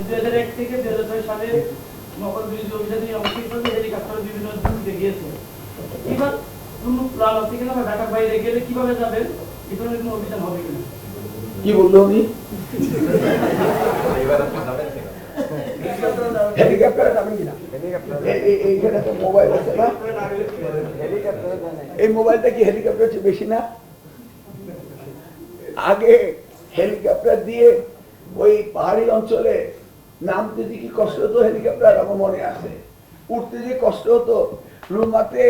2001 থেকে 2006 সালে নকল বিরোধী অভিযানে অংশগ্রহণ হেলিকপ্টার বিভিন্ন দিকে গিয়েছে। এবার কোন প্ল্যান আছে কিনা বা ঢাকার বাইরে গেলে কিভাবে যাবেন, এই ধরনের কোনো অভিযান হবে কিনা? কি বললো উনি? হেলিকপ্টারে যাবেন কিনা? এইখানে তো মোবাইল আছে না, এই মোবাইলটা কি হেলিকপ্টার চেয়ে বেশি না? আগে হেলিকপ্টার দিয়ে ওই পাহাড়ি অঞ্চলে নামতে যে কি কষ্ট হতো, হেলিকপ্টার আমার মনে আছে। উঠতে যে কষ্ট হতো, রুমাতে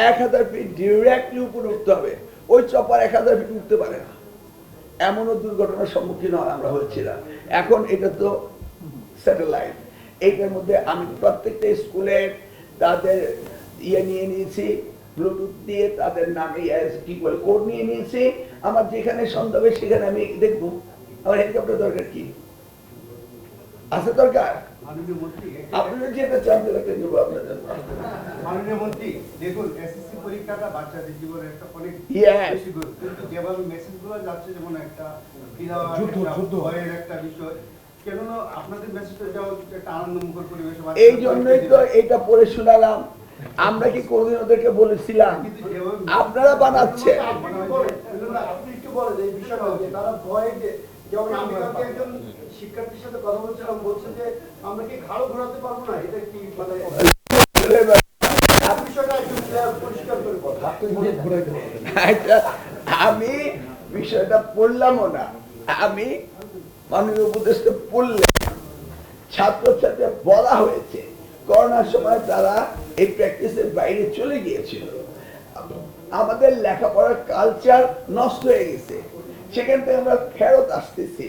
1000 ফিট ডিরেক্টলি উপরে উঠতে হবে, ওই চপার 1000 ফিট উঠতে পারে না। এমনও দুর্ঘটনার সম্মুখীন আমরা হয়েছিলাম। এখন এটা তো স্যাটেলাইট, এইটার মধ্যে আমি প্রত্যেকটা স্কুলের তাদের নিয়ে নিয়েছি, ব্লুটুথ দিয়ে তাদের নামে কি বলে কোড নিয়ে নিয়েছি। আমার যেখানে সন্দেহ হবে সেখানে আমি দেখবো আমার হেলিকপ্টার দরকার কি আছে, দরকার আপনি যেটা চান সেটা নেবো আপনার জন্য। মাননীয় মন্ত্রী, দেখুন এসএসসি পরীক্ষাটা বাচ্চাদের জীবনে একটা অনেক বেশি গুরুত্ব, কিন্তু যেভাবে মেসেজগুলো যাচ্ছে, যেমন একটা যুদ্ধ ভয়ের একটা বিষয়, কেননা আপনাদের মেসেজটা যাও একটা আনন্দমুখর পরিবেশ। এই জন্যই তো এটা পড়ে শোনালাম। আমরা কি কোনদিন ওদেরকে বলেছিলাম? আপনারা বানাচ্ছেন। আপনি একটু বলেন এই বিষয়টা, তারা ভয়, যেমন আমি কালকে একজন শিক্ষার্থীর সাথে কথা বলছিলাম, বলছে যে আমরা কি ঘাড় ঘোরাতে পারবো না, এটা কি মানে আমি বিষয়টা পড়লামও না, আমি মাননীয় উপদেষ্টা পড়লে ছাত্রছাত্রী বলা হয়েছে করোনার সময় তারা এই প্র্যাকটিসের বাইরে চলে গিয়েছিল, আমাদের লেখাপড়ার কালচার নষ্ট হয়ে গেছে, সেখান থেকে আমরা ফেরত আসতেছি,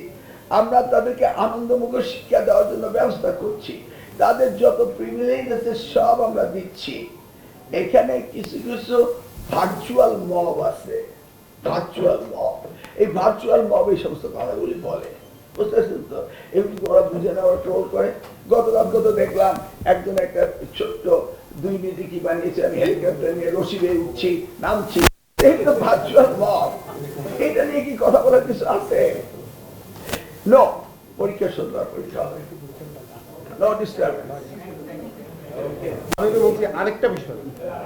আমরা তাদেরকে আনন্দমুখর শিক্ষা দেওয়ার জন্য ব্যবস্থা করছি, তাদের যত প্রিভিলেজ আছে সব আমরা দিচ্ছি। এখানে কিছু কিছু ভার্চুয়াল মব আছে, ভার্চুয়াল মব, এই ভার্চুয়াল মব এই সমস্ত কথাগুলি বলে, বুঝতে পারছেন তো? এগুলি ওরা বুঝে না, ওরা ট্রোল করে। গতকাল দেখলাম একজন একটা ছোট্ট 2 মিনিটে কি বানিয়েছে, আমি হেলিকপ্টার নিয়ে রশি বেয়ে উঠছি নামছি, এটা ভার্চুয়াল মব। এটা নিয়ে কি কথা বলার কিছু আছে? নো, পরীক্ষা সুন্দর পরীক্ষা হবে, নো ডিস্টার্বেন্স। আরেকটা বিষয়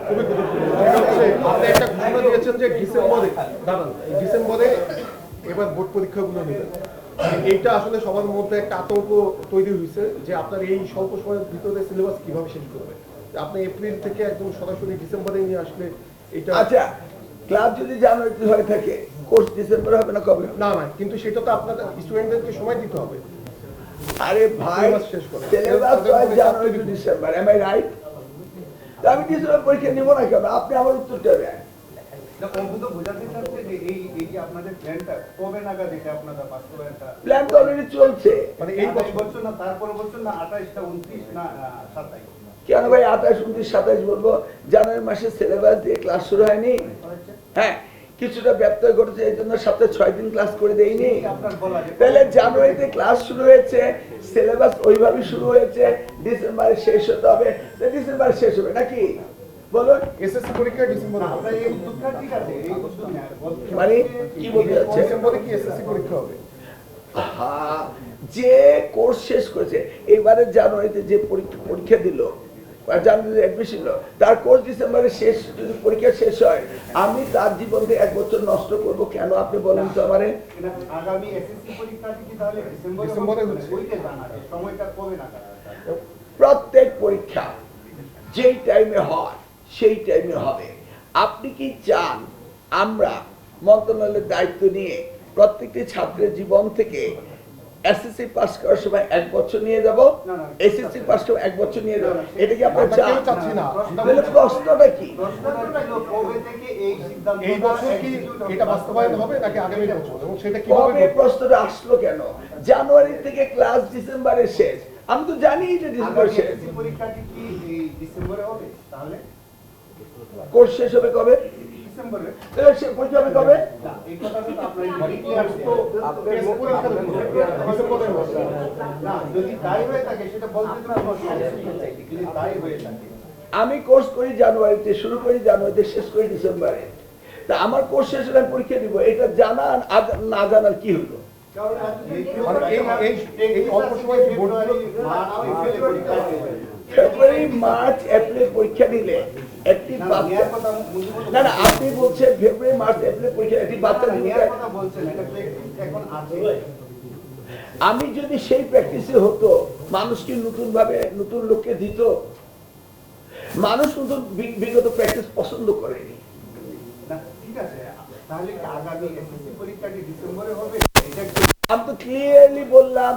খুবই গুরুত্বপূর্ণ, সেটা হচ্ছে আপনি একটা ঘোষণা দিয়েছেন যে ডিসেম্বরে এবার বোর্ড পরীক্ষাগুলো নেবেন। এইটা আসলে সবার মধ্যে একটা আতঙ্ক তৈরি হয়েছে যে আপনার এই স্বল্প সময়ের ভিতরে সিলেবাস কিভাবে শেষ করবে। আপনি এপ্রিল থেকে একদম সরাসরি ডিসেম্বরে নিয়ে আসলে এটা, আচ্ছা ক্লাস যদি জানুয়ারিতে হয়ে থাকে, কোর্স ডিসেম্বরে হবে না কবে? না কিন্তু সেটা তো আপনাদের স্টুডেন্টদেরকে সময় দিতে হবে। আরে ভাই, সিলেবাস হয় January to December, am I right? আমি ডিসেম্বর পরীক্ষা নিব না কেন? আপনি আমার উত্তরটা দেন। প্ল্যান তো অলরেডি চলছে, মানে এই বছর না, তারপর বছর না, 28টা 29 না 27? কেন ভাই 28, 29, 27 বলবো? জানুয়ারি মাসে সিলেবাস দিয়ে ক্লাস শুরু হয়নি? হ্যাঁ, কিছুটা ব্যত্যয় ঘটেছে, এই জন্য সপ্তাহে 6 দিন ক্লাস করে দেয়নি। তাহলে জানুয়ারিতে ক্লাস শুরু হয়েছে, সিলেবাস ওইভাবে শুরু হয়েছে, ডিসেম্বরে শেষ হতে হবে, ডিসেম্বরে শেষ হবে নাকি বলুন? এসএসসি পরীক্ষা ডিসেম্বরে হবে, মানে কি বলতে যাচ্ছে? ডিসেম্বরে কি এসএসসি পরীক্ষা হবে? যে কোর্স শেষ করেছে, এবারে জানুয়ারিতে যে পরীক্ষা দিল, জানুয়ারিতে অ্যাডমিশন হলো, তার কোর্স ডিসেম্বরে শেষ, যদি পরীক্ষা শেষ হয়, আমি তার জীবন থেকে 1 বছর নষ্ট করব কেন? আপনি বলেন তো আমারে। আগামী এসএসসি পরীক্ষাটি কি তাহলে ডিসেম্বরে হচ্ছে? ওইটা জানা যায়, সময়টা কবে নাগাদ? প্রত্যেক পরীক্ষা যেই টাইমে হয় সেই টাইমে হবে। আপনি কি চান আমরা মন্ত্রণালয়ের দায়িত্ব নিয়ে প্রত্যেকটি ছাত্রের জীবন থেকে এসএসসি পাস করার সময় 1 বছর নিয়ে যাব, এসএসসি পাস করার 1 বছর নিয়ে যাব? এটা কি আপনারা চাচ্ছি না? তাহলে প্রশ্নটা কি? কবে থেকে এই সিদ্ধান্ত, এই বছর কি এটা বাস্তবায়ন হবে নাকি আগামী বছর, এবং সেটা কিভাবে? কবে প্রশ্নটা আসলো কেন? জানুয়ারি থেকে ক্লাস ডিসেম্বরে শেষ, আমি তো জানি এটা ডিসেম্বরে শেষ। পরীক্ষাটি কি এই ডিসেম্বরে হবে? তাহলে কোর্স শেষ হবে কবে? ডিসেম্বরে। তাহলে সে পরীক্ষা হবে কবে? এই কথাটা তো আপনার না, যদি তাই হয়ে থাকে সেটা বলতে তো যদি তাই হয়ে থাকে। আমি কোর্স করি জানুয়ারিতে, শুরু করি জানুয়ারিতে, শেষ করি ডিসেম্বরে। তা আমার কোর্স শেষ হলে পরীক্ষা দিব, এটা জানা না জানার কি হলো? মানে এই অল্প সময় বোর্ডগুলো ফেব্রুয়ারি মার্চ এপ্রিল পরীক্ষা দিলে একটি বাচ্চা, না না আপনি বলছেন ফেব্রুয়ারি মার্চ এপ্রিল পরীক্ষা একটি বাচ্চা আমি যদি সেই প্র্যাকটিসে হতো, মানুষ কি নতুন ভাবে নতুন লোককে দিত? মানুষ নতুন বিগত প্র্যাকটিস পছন্দ করেনি। ঠিক আছে, তাহলে কি আগামী এসএসসি পরীক্ষা কি ডিসেম্বরে হবে? আমি তো ক্লিয়ারলি বললাম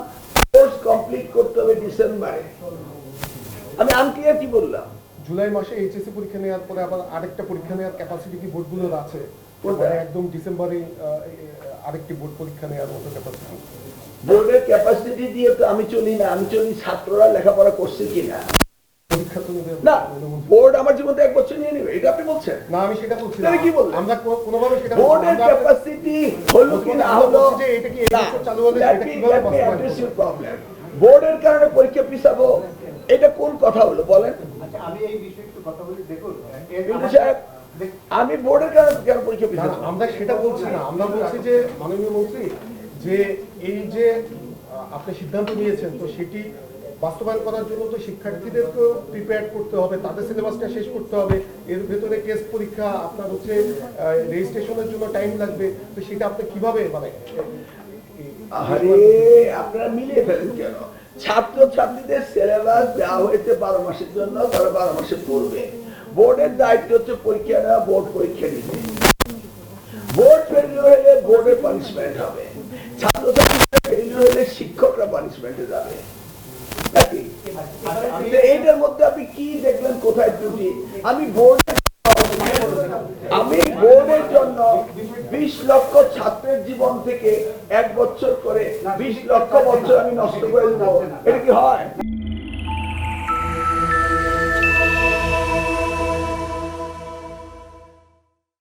কোর্স কমপ্লিট করতে হবে ডিসেম্বরে। আমি আনক্লিয়ার কি বললাম? জুলাই মাসে এইচএসসি পরীক্ষা নেওয়ার পরে আবার আরেকটা পরীক্ষা নেওয়ার ক্যাপাসিটি কি বোর্ডগুলোর আছে? মানে একদম ডিসেম্বরে আরেকটি বোর্ড পরীক্ষা নেওয়ার মতো ক্যাপাসিটি? বোর্ডের ক্যাপাসিটি দিয়ে তো আমি চলি না, আমি চলি ছাত্ররা লেখাপড়া করছে কিনা। পরীক্ষা তো নেবে না, বোর্ড আমার জীবনে 1 বছর নিয়ে নেবে, এটা আপনি বলছেন? না, আমি সেটা বলছি না। তাহলে কি বললেন? আমরা কোনোভাবে সেটা বোর্ডের ক্যাপাসিটি হলো কি না হলো, যে এটা কি এই বছর চালু হলে সেটা কিভাবে বাস্তবায়ন প্রবলেম। বোর্ডের কারণে পরীক্ষা পিছাবো, এটা কোন কথা হলো বলেন? আচ্ছা, আমি এই বিষয়ে একটু কথা বলি। দেখুন, কিন্তু স্যার, আমি বোর্ডের কারণে কেন পরীক্ষা না, পিছাবো? না, আমরা সেটা বলছি না। আমরা বলছি যে মাননীয় মন্ত্রী, যে এই যে আপনি সিদ্ধান্ত নিয়েছেন, তো সেটি বাস্তবায়ন করার জন্য তো শিক্ষার্থীদেরকেও প্রিপেয়ার করতে হবে, তাদের সিলেবাসটা শেষ করতে হবে, এর ভেতরে টেস্ট পরীক্ষা, আপনার হচ্ছে রেজিস্ট্রেশনের জন্য টাইম লাগবে, তো সেটা আপনি কিভাবে মানে আরে আপনারা মিলিয়ে ফেলেন কেন? ছাত্র ছাত্রীদের সিলেবাস দেওয়া হয়েছে 12 মাসের জন্য, তারা 12 মাসে পড়বে। বোর্ডের দায়িত্ব হচ্ছে পরীক্ষা নেওয়া, বোর্ড পরীক্ষা দিতে। বোর্ড ফেলিওর হলে বোর্ডের পানিশমেন্ট হবে, ছাত্র ছাত্রীদের ফেলিওর হলে শিক্ষকরা পানিশমেন্টে যাবে নাকি? এইটার মধ্যে আপনি কি দেখলেন কোথায় ত্রুটি? আমি বোর্ডের জন্য 20 লক্ষ ছাত্রের জীবন থেকে 1 বছর করে 20 লক্ষ বছর আমি নষ্ট করে দেবো, এটা কি হয়?